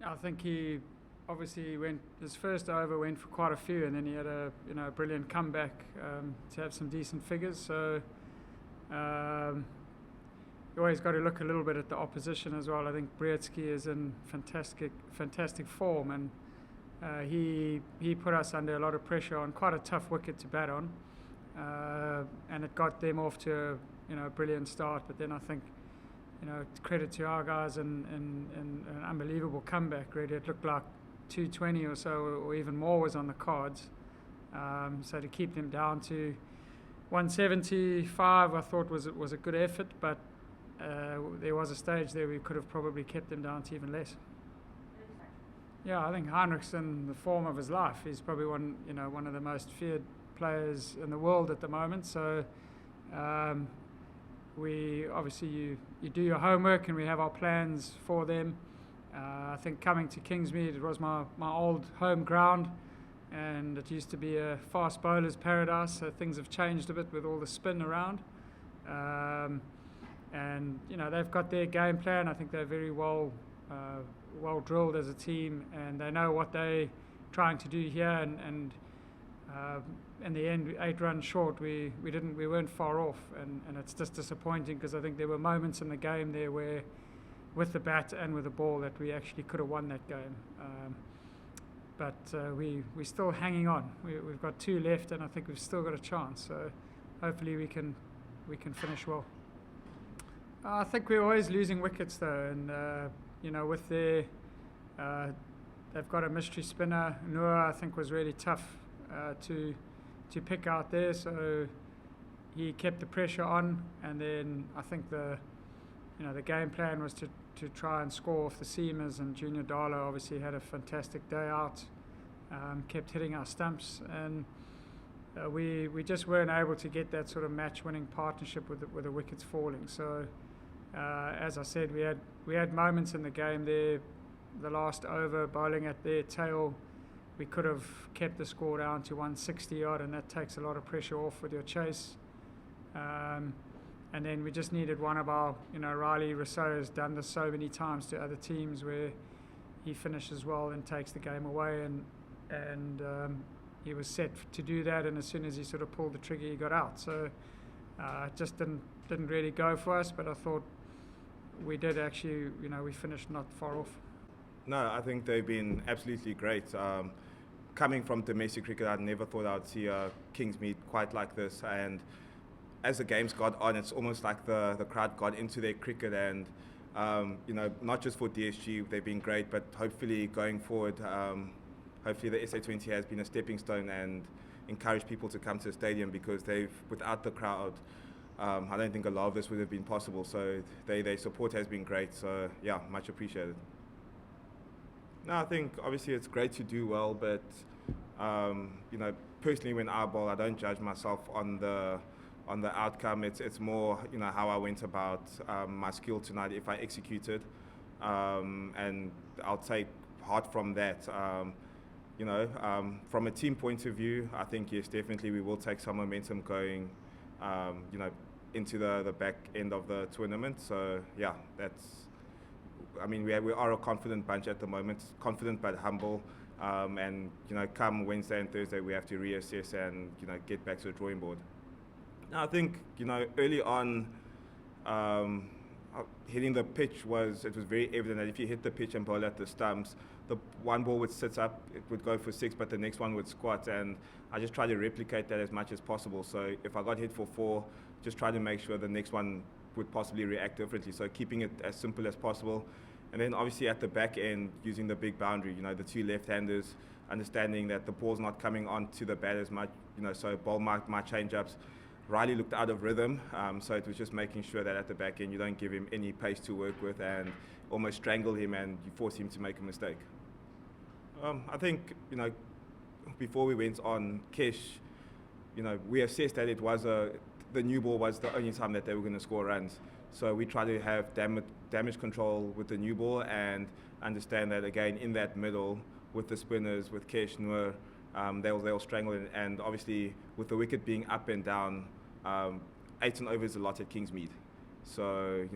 I think he obviously his first over went for quite a few, and then he had a brilliant comeback to have some decent figures. So you always got to look a little bit at the opposition as well. I think Breetzke is in fantastic form, and he put us under a lot of pressure on quite a tough wicket to bat on, and it got them off to a brilliant start. But then I think credit to our guys and an unbelievable comeback. Really, it looked like 220 or so, or even more, was on the cards. So to keep them down to 175, I thought was a good effort, but there was a stage there we could have probably kept them down to even less. Yeah, I think Heinrich's in the form of his life. He's probably one of the most feared players in the world at the moment. So we obviously you do your homework, and we have our plans for them. I think coming to Kingsmead, it was my old home ground, and it used to be a fast bowler's paradise. So things have changed a bit with all the spin around. And they've got their game plan. I think they're very well drilled as a team, and they know what they're trying to do here. And in the end, 8 runs short, we weren't far off, and it's just disappointing because I think there were moments in the game there where, with the bat and with the ball, that we actually could have won that game. But we're still hanging on. We've got 2 left, and I think we've still got a chance. So hopefully we can finish well. I think we're always losing wickets though, and with they've got a mystery spinner. Noah, I think, was really tough to pick out there. So he kept the pressure on, and then I think the game plan was to try and score off the seamers. And Junior Dala obviously had a fantastic day out, kept hitting our stumps, and we just weren't able to get that sort of match-winning partnership with the wickets falling. So. As I said, we had moments in the game there, the last over, bowling at their tail. We could have kept the score down to 160 odd, and that takes a lot of pressure off with your chase. And then we just needed one of our, Riley Rousseau has done this so many times to other teams where he finishes well and takes the game away, and he was set to do that, and as soon as he sort of pulled the trigger, he got out. So it just didn't really go for us, but I thought we did actually, we finished not far off. No, I think they've been absolutely great. Coming from domestic cricket, I never thought I'd see Kingsmead quite like this. And as the games got on, it's almost like the crowd got into their cricket. And, not just for DSG, they've been great, but hopefully going forward, hopefully the SA20 has been a stepping stone and encourage people to come to the stadium, because without the crowd, I don't think a lot of this would have been possible. So their support has been great. So yeah, much appreciated. No, I think obviously it's great to do well, but personally, when I bowl, I don't judge myself on the outcome. It's more how I went about my skill tonight. If I executed, and I'll take heart from that. From a team point of view, I think yes, definitely we will take some momentum going. Into the back end of the tournament. So yeah, we are a confident bunch at the moment, confident but humble. And come Wednesday and Thursday, we have to reassess and get back to the drawing board. Now, I think early on, hitting the pitch it was very evident that if you hit the pitch and bowl at the stumps, the one ball would sit up, it would go for 6, but the next one would squat, and I just tried to replicate that as much as possible. So if I got hit for 4, just try to make sure the next one would possibly react differently. So keeping it as simple as possible. And then obviously at the back end, using the big boundary, the 2 left-handers, understanding that the ball's not coming onto the bat as much, so bowl my change-ups. Riley looked out of rhythm, so it was just making sure that at the back end you don't give him any pace to work with and almost strangle him and you force him to make a mistake. I think, before we went on Kesh, we assessed that the new ball was the only time that they were going to score runs. So we try to have damage control with the new ball and understand that, again, in that middle with the spinners, with Kesh, Noor, they'll strangle it. And obviously, with the wicket being up and down, 8 and over is a lot at Kingsmead. So,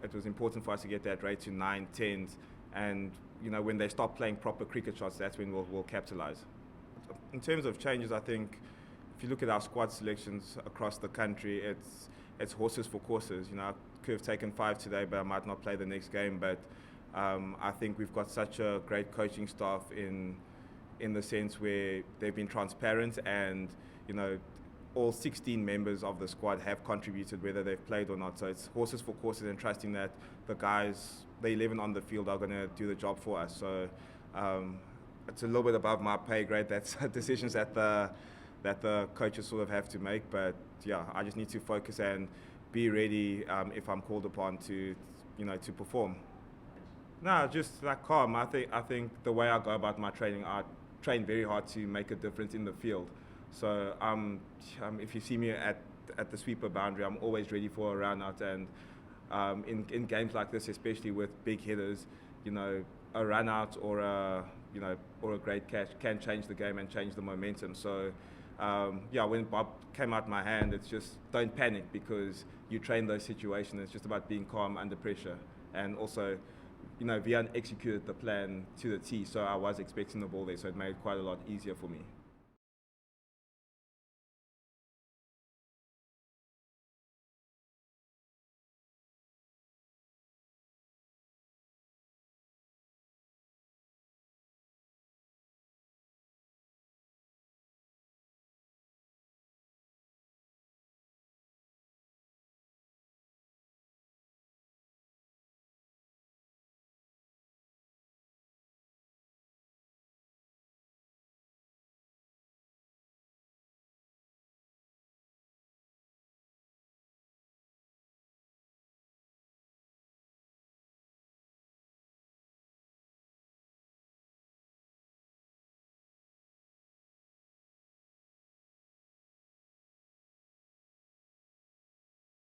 it was important for us to get that rate to 9, 10s and when they start playing proper cricket shots, that's when we'll capitalise. In terms of changes, I think if you look at our squad selections across the country, it's horses for courses. I could have taken 5 today, but I might not play the next game. But I think we've got such a great coaching staff in the sense where they've been transparent, and all 16 members of the squad have contributed whether they've played or not. So it's horses for courses, and trusting that the 11 on the field are going to do the job for us. So it's a little bit above my pay grade. That's decisions that the coaches sort of have to make. But yeah, I just need to focus and be ready if I'm called upon to perform. No, just like calm. I think the way I go about my training, I train very hard to make a difference in the field. So if you see me at the sweeper boundary, I'm always ready for a run out. And in games like this, especially with big hitters, a run out or a great catch can change the game and change the momentum. So when Bob came out my hand, it's just don't panic, because you train those situations. It's just about being calm under pressure, and also Vian executed the plan to the T, so I was expecting the ball there, so it made it quite a lot easier for me.